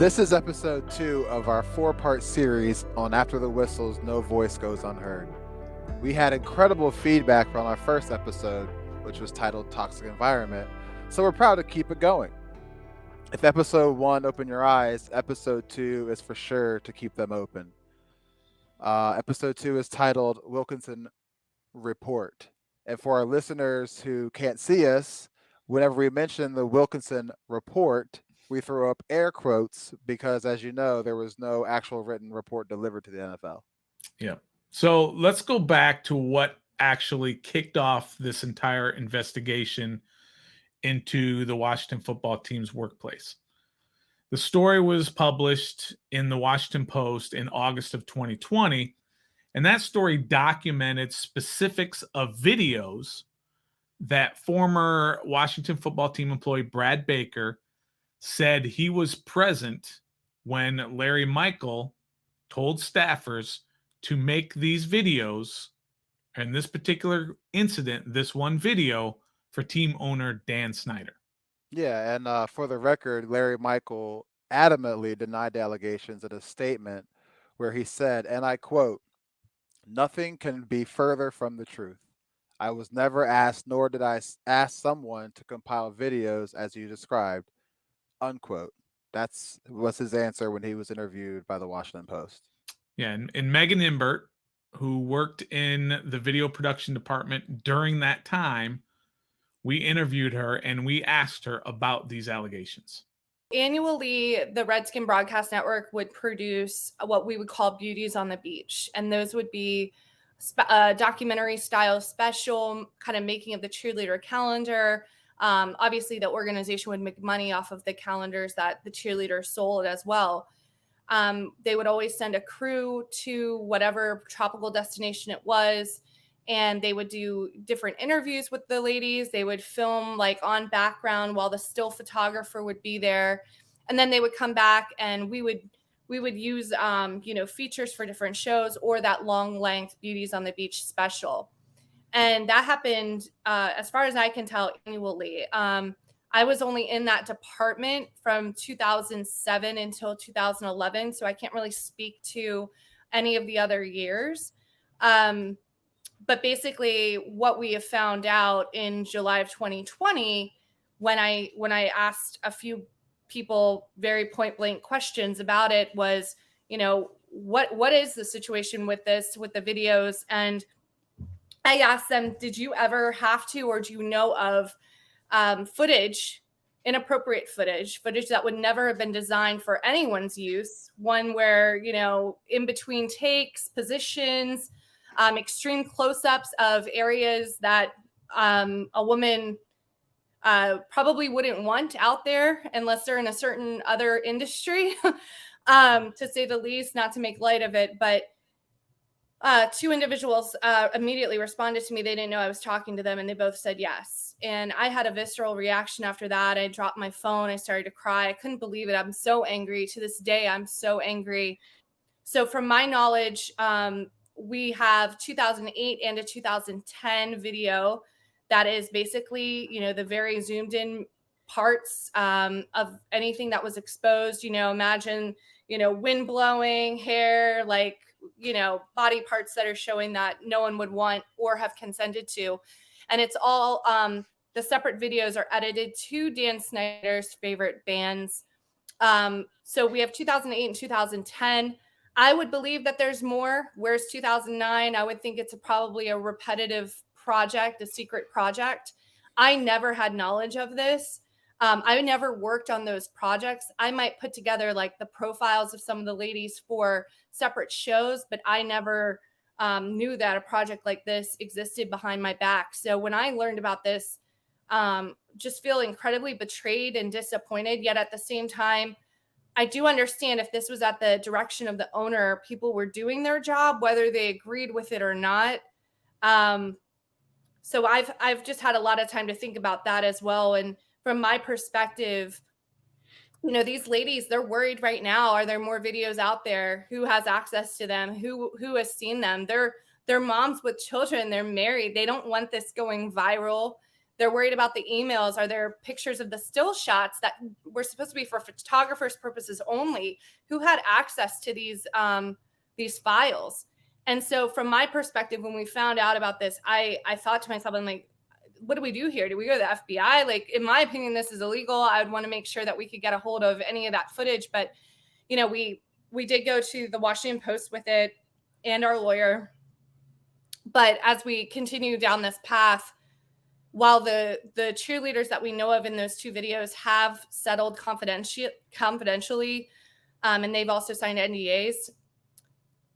This is episode 2 of our 4-part series on After the Whistles, No Voice Goes Unheard. We had incredible feedback from our first episode, which was titled Toxic Environment, so we're proud to keep it going. If episode 1 opened your eyes, episode 2 is for sure to keep them open. Episode 2 is titled Wilkinson Report. And for our listeners who can't see us, whenever we mention the Wilkinson Report, we throw up air quotes because, as you know, there was no actual written report delivered to the NFL. Yeah. So let's go back to what actually kicked off this entire investigation into the Washington football team's workplace. The story was published in the Washington Post in August of 2020, and that story documented specifics of videos that former Washington football team employee Brad Baker said he was present when Larry Michael told staffers to make these videos, and this particular incident, this one video, for team owner Dan Snyder. Yeah, and for the record, Larry Michael adamantly denied the allegations in a statement where he said, and I quote, "Nothing can be further from the truth. I was never asked, nor did I ask someone to compile videos as you described," unquote. Was his answer when he was interviewed by the Washington Post. Yeah, and Megan Imbert, who worked in the video production department during that time, we interviewed her and we asked her about these allegations. Annually, the Redskins Broadcast Network would produce what we would call Beauties on the Beach. And those would be documentary style special, kind of making of the cheerleader calendar. Obviously, the organization would make money off of the calendars that the cheerleaders sold as well. They would always send a crew to whatever tropical destination it was, and they would do different interviews with the ladies. They would film like on background while the still photographer would be there, and then they would come back and we would use features for different shows or that long length Beauties on the Beach special. And that happened, as far as I can tell, annually. I was only in that department from 2007 until 2011, so I can't really speak to any of the other years. But basically, what we have found out in July of 2020, when I asked a few people very point blank questions about it, was, what is the situation with this, with the videos? And I asked them, did you ever have to, or do you know of inappropriate footage that would never have been designed for anyone's use, one where, in between takes, positions, extreme close-ups of areas that a woman probably wouldn't want out there unless they're in a certain other industry, to say the least, not to make light of it. But two individuals immediately responded to me. They didn't know I was talking to them, and they both said yes. And I had a visceral reaction after that. I dropped my phone. I started to cry. I couldn't believe it. I'm so angry. To this day, I'm so angry. So from my knowledge, we have 2008 and a 2010 video that is basically, the very zoomed in parts of anything that was exposed. Imagine, wind blowing, hair, like, body parts that are showing that no one would want or have consented to. And it's all, the separate videos are edited to Dan Snyder's favorite bands. So we have 2008 and 2010. I would believe that there's more. Where's 2009? I would think it's probably a repetitive project, a secret project. I never had knowledge of this. I never worked on those projects. I might put together like the profiles of some of the ladies for separate shows, but I never knew that a project like this existed behind my back. So when I learned about this, just feel incredibly betrayed and disappointed. Yet at the same time, I do understand if this was at the direction of the owner, people were doing their job, whether they agreed with it or not. So I've just had a lot of time to think about that as well. And from my perspective, these ladies, they're worried right now. Are there more videos out there? Who has access to them? Who has seen them? They're moms with children. They're married. They don't want this going viral. They're worried about the emails. Are there pictures of the still shots that were supposed to be for photographers' purposes only? Who had access to these files? And so from my perspective, when we found out about this, I thought to myself, I'm like, what do we do here? Do we go to the FBI? Like, in my opinion, this is illegal. I would want to make sure that we could get a hold of any of that footage. But, you know, we did go to the Washington Post with it and our lawyer. But as we continue down this path, while the cheerleaders that we know of in those two videos have settled confidentially, and they've also signed NDAs,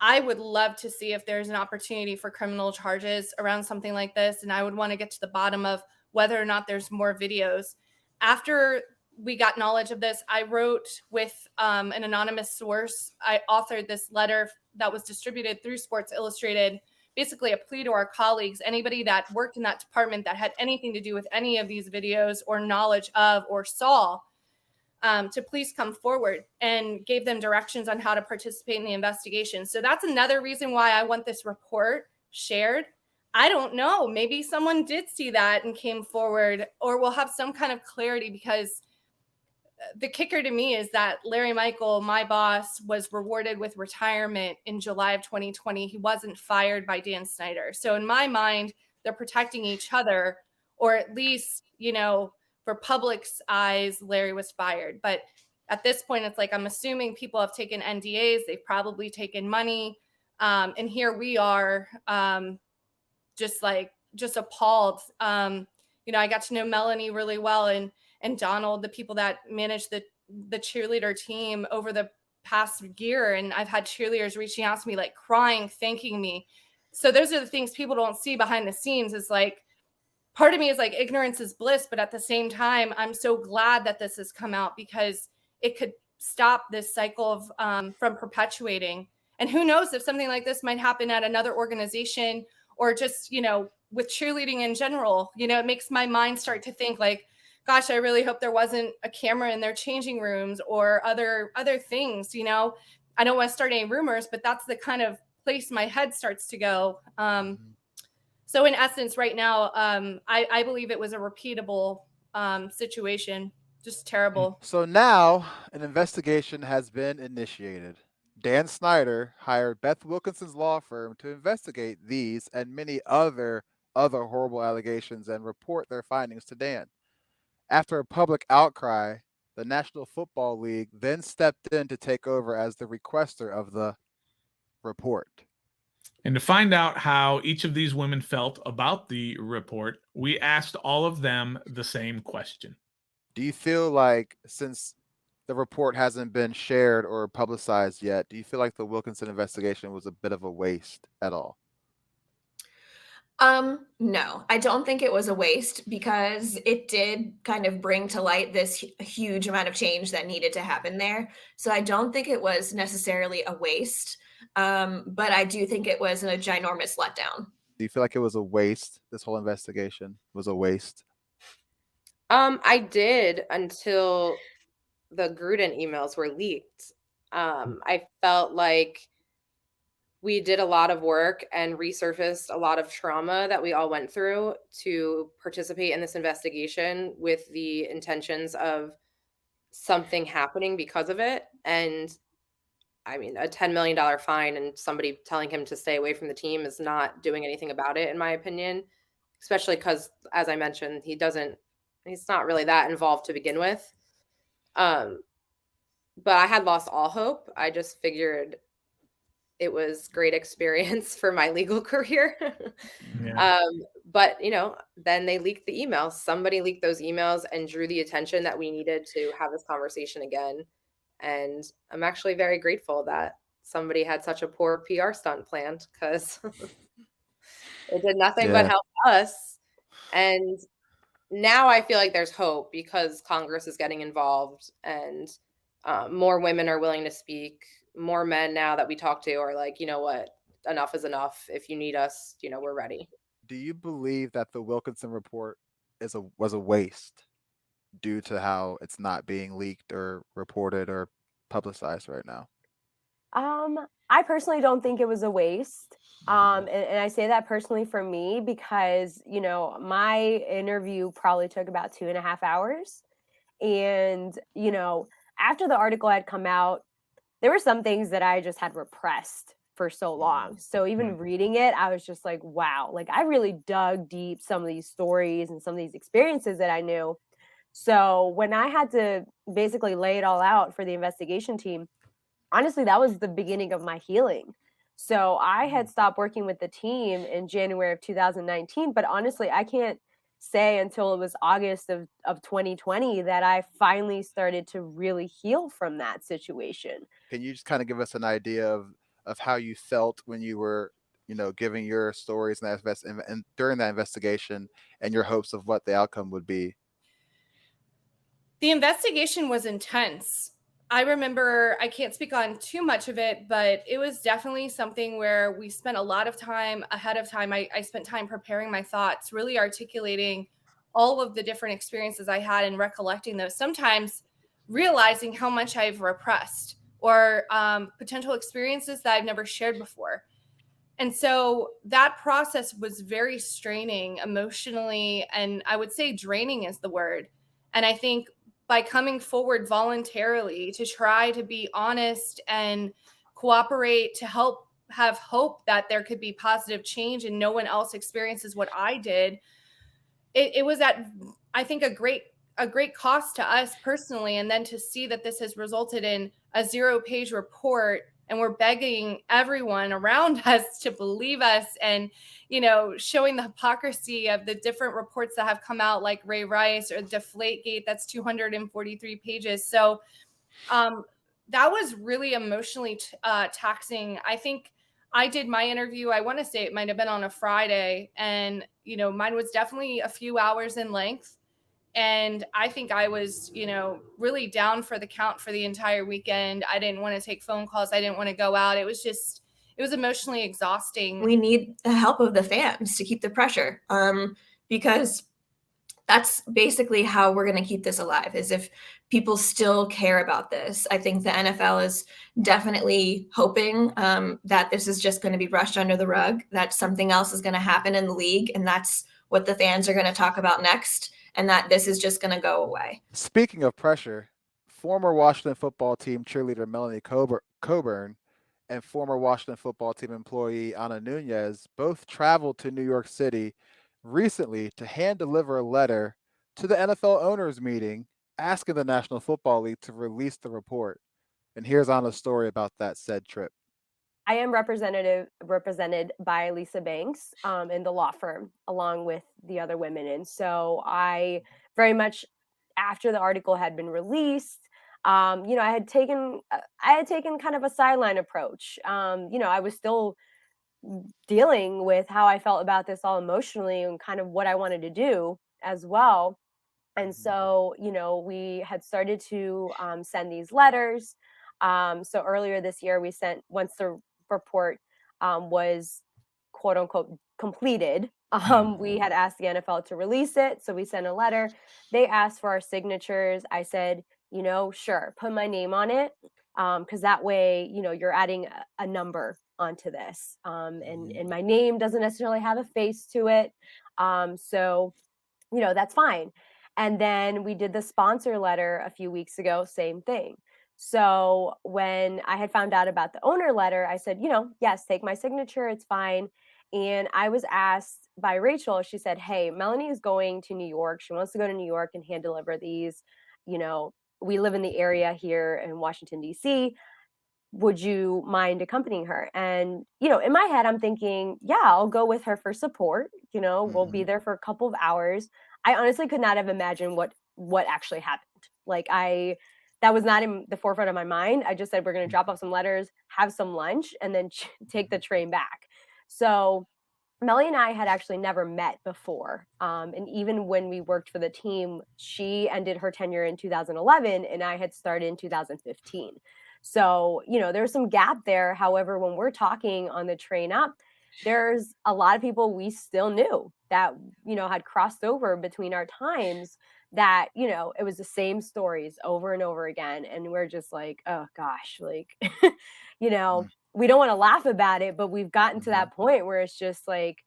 I would love to see if there's an opportunity for criminal charges around something like this. And I would want to get to the bottom of whether or not there's more videos. After we got knowledge of this, I wrote with an anonymous source. I authored this letter that was distributed through Sports Illustrated, basically a plea to our colleagues, anybody that worked in that department that had anything to do with any of these videos or knowledge of or saw, to please come forward, and gave them directions on how to participate in the investigation. So that's another reason why I want this report shared. I don't know. Maybe someone did see that and came forward, or we'll have some kind of clarity, because the kicker to me is that Larry Michael, my boss, was rewarded with retirement in July of 2020. He wasn't fired by Dan Snyder. So in my mind, they're protecting each other, or at least, you know, for public's eyes, Larry was fired. But at this point, it's like, I'm assuming people have taken NDAs. They've probably taken money. And here we are, just appalled. You know, I got to know Melanie really well, and Donald, the people that manage the cheerleader team over the past year. And I've had cheerleaders reaching out to me, like crying, thanking me. So those are the things people don't see behind the scenes. Is like, part of me is like, ignorance is bliss. But at the same time, I'm so glad that this has come out, because it could stop this cycle of from perpetuating. And who knows if something like this might happen at another organization, or just, you know, with cheerleading in general. You know, it makes my mind start to think like, gosh, I really hope there wasn't a camera in their changing rooms or other things. You know, I don't want to start any rumors, but that's the kind of place my head starts to go. So in essence, right now, I believe it was a repeatable situation. Just terrible. So now an investigation has been initiated. Dan Snyder hired Beth Wilkinson's law firm to investigate these and many other horrible allegations and report their findings to Dan. After a public outcry, the National Football League then stepped in to take over as the requester of the report. And to find out how each of these women felt about the report, we asked all of them the same question. Do you feel like, since the report hasn't been shared or publicized yet, do you feel like the Wilkinson investigation was a bit of a waste at all? No, I don't think it was a waste, because it did kind of bring to light this huge amount of change that needed to happen there. So I don't think it was necessarily a waste. But I do think it was a ginormous letdown. Do you feel like it was a waste? This whole investigation was a waste? I did, until the Gruden emails were leaked. I felt like we did a lot of work and resurfaced a lot of trauma that we all went through to participate in this investigation, with the intentions of something happening because of it. And I mean, a $10 million fine and somebody telling him to stay away from the team is not doing anything about it, in my opinion, especially because, as I mentioned, he's not really that involved to begin with. But I had lost all hope. I just figured it was great experience for my legal career. Yeah. But, you know, then they leaked the emails. Somebody leaked those emails and drew the attention that we needed to have this conversation again. And I'm actually very grateful that somebody had such a poor PR stunt planned, because it did nothing but help us. And now I feel like there's hope, because Congress is getting involved, and more women are willing to speak. More men now that we talk to are like, you know what, enough is enough. If you need us, you know, we're ready. Do you believe that the Wilkinson report was a waste due to how it's not being leaked or reported or publicized right now? I personally don't think it was a waste. And I say that personally for me because, you know, my interview probably took about 2.5 hours. And, you know, after the article had come out, there were some things that I just had repressed for so long. So even reading it, I was just like, wow, like I really dug deep some of these stories and some of these experiences that I knew. So when I had to basically lay it all out for the investigation team, honestly, that was the beginning of my healing. So I had stopped working with the team in January of 2019, but honestly, I can't say until it was August of 2020 that I finally started to really heal from that situation. Can you just kind of give us an idea of how you felt when you were, giving your stories and during that investigation, and your hopes of what the outcome would be? The investigation was intense. I remember, I can't speak on too much of it, but it was definitely something where we spent a lot of time ahead of time. I spent time preparing my thoughts, really articulating all of the different experiences I had and recollecting those, sometimes realizing how much I've repressed or potential experiences that I've never shared before. And so that process was very straining emotionally, and I would say draining is the word. And I think by coming forward voluntarily to try to be honest and cooperate to help have hope that there could be positive change and no one else experiences what I did, it was at, I think, a great cost to us personally. And then to see that this has resulted in a 0-page report, and we're begging everyone around us to believe us, and, showing the hypocrisy of the different reports that have come out, like Ray Rice or Deflategate, that's 243 pages. So that was really emotionally taxing. I think I did my interview, I want to say it might have been on a Friday, and, mine was definitely a few hours in length. And I think I was, really down for the count for the entire weekend. I didn't want to take phone calls. I didn't want to go out. It was emotionally exhausting. We need the help of the fans to keep the pressure, because that's basically how we're going to keep this alive, is if people still care about this. I think the NFL is definitely hoping that this is just going to be brushed under the rug, that something else is going to happen in the league, and that's what the fans are going to talk about next, and that this is just going to go away. Speaking of pressure, former Washington football team cheerleader Melanie Coburn and former Washington football team employee Ana Nunez both traveled to New York City recently to hand deliver a letter to the NFL owners meeting asking the National Football League to release the report. And here's Ana's story about that said trip. I am represented by Lisa Banks in the law firm, along with the other women. And so I very much, after the article had been released, I had taken kind of a sideline approach. I was still dealing with how I felt about this all emotionally and kind of what I wanted to do as well. And so, we had started to send these letters. So earlier this year, we sent, once the report was quote unquote completed, we had asked the NFL to release it. So we sent a letter. They asked for our signatures. I said, sure, put my name on it. Because that way, you're adding a number onto this. And my name doesn't necessarily have a face to it. So, that's fine. And then we did the sponsor letter a few weeks ago, same thing. So when I had found out about the owner letter, I said, yes, take my signature. It's fine. And I was asked by Rachel, she said, hey, Melanie is going to New York. She wants to go to New York and hand deliver these. We live in the area here in Washington, D.C. Would you mind accompanying her? And, in my head, I'm thinking, yeah, I'll go with her for support. We'll be there for a couple of hours. I honestly could not have imagined what actually happened. That was not in the forefront of my mind. I just said, we're going to drop off some letters, have some lunch, and then take the train back. So Melly and I had actually never met before. And even when we worked for the team, she ended her tenure in 2011 and I had started in 2015. So, there's some gap there. However, when we're talking on the train up, there's a lot of people we still knew that, had crossed over between our times, that, it was the same stories over and over again. And we're just like, oh gosh, we don't want to laugh about it, but we've gotten to that point where it's just like,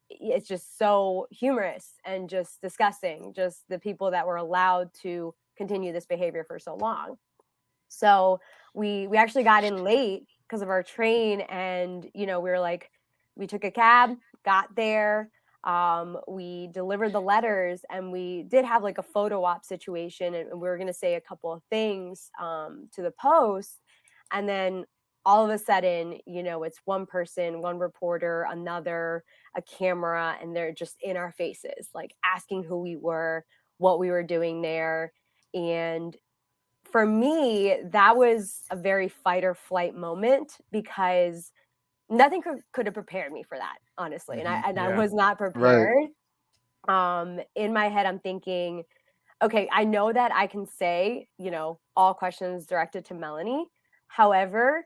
it's just so humorous and just disgusting, just the people that were allowed to continue this behavior for so long. So we actually got in late because of our train, and we were like, we took a cab, got there, we delivered the letters, and we did have like a photo op situation, and we were going to say a couple of things to the Post, and then all of a sudden, it's one person, one reporter, another, a camera, and they're just in our faces, like asking who we were, what we were doing there. And for me, that was a very fight or flight moment, because nothing could have prepared me for that, honestly. And I was not prepared. Right. In my head, I'm thinking, okay, I know that I can say, all questions directed to Melanie. However,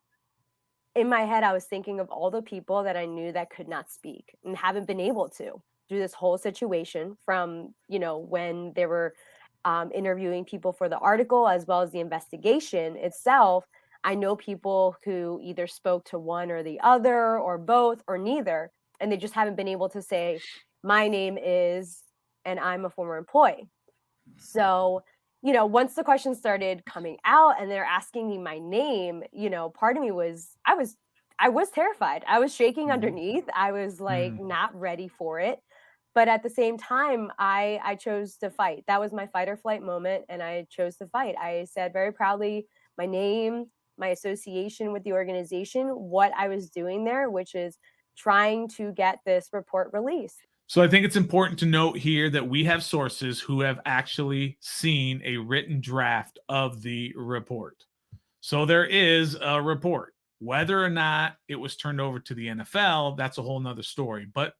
in my head, I was thinking of all the people that I knew that could not speak and haven't been able to through this whole situation, from, when they were interviewing people for the article, as well as the investigation itself. I know people who either spoke to one or the other, or both, or neither, and they just haven't been able to say, my name is, and I'm a former employee. So, once the questions started coming out and they're asking me my name, part of me was, I was terrified. I was shaking underneath. I was like not ready for it. But at the same time, I chose to fight. That was my fight or flight moment, and I chose to fight. I said very proudly my name, my association with the organization, what I was doing there, which is trying to get this report released. So I think it's important to note here that we have sources who have actually seen a written draft of the report. So there is a report. Whether or not it was turned over to the NFL, that's a whole nother story. But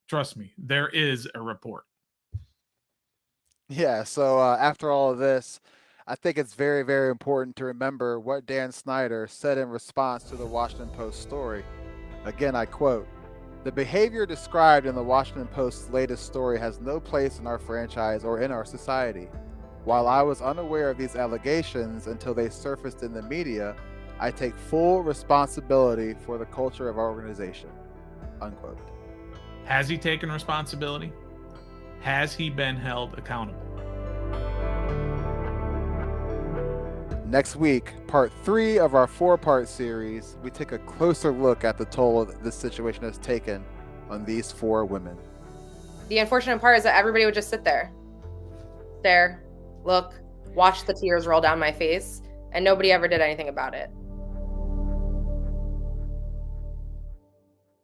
trust me, there is a report. Yeah, so after all of this, I think it's very, very important to remember what Dan Snyder said in response to the Washington Post story. Again, I quote, "The behavior described in the Washington Post's latest story has no place in our franchise or in our society. While I was unaware of these allegations until they surfaced in the media, I take full responsibility for the culture of our organization." Unquote. Has he taken responsibility? Has he been held accountable? Next week, part 3 of our 4-part series, we take a closer look at the toll this situation has taken on these 4 women. The unfortunate part is that everybody would just sit there, stare, look, watch the tears roll down my face, and nobody ever did anything about it.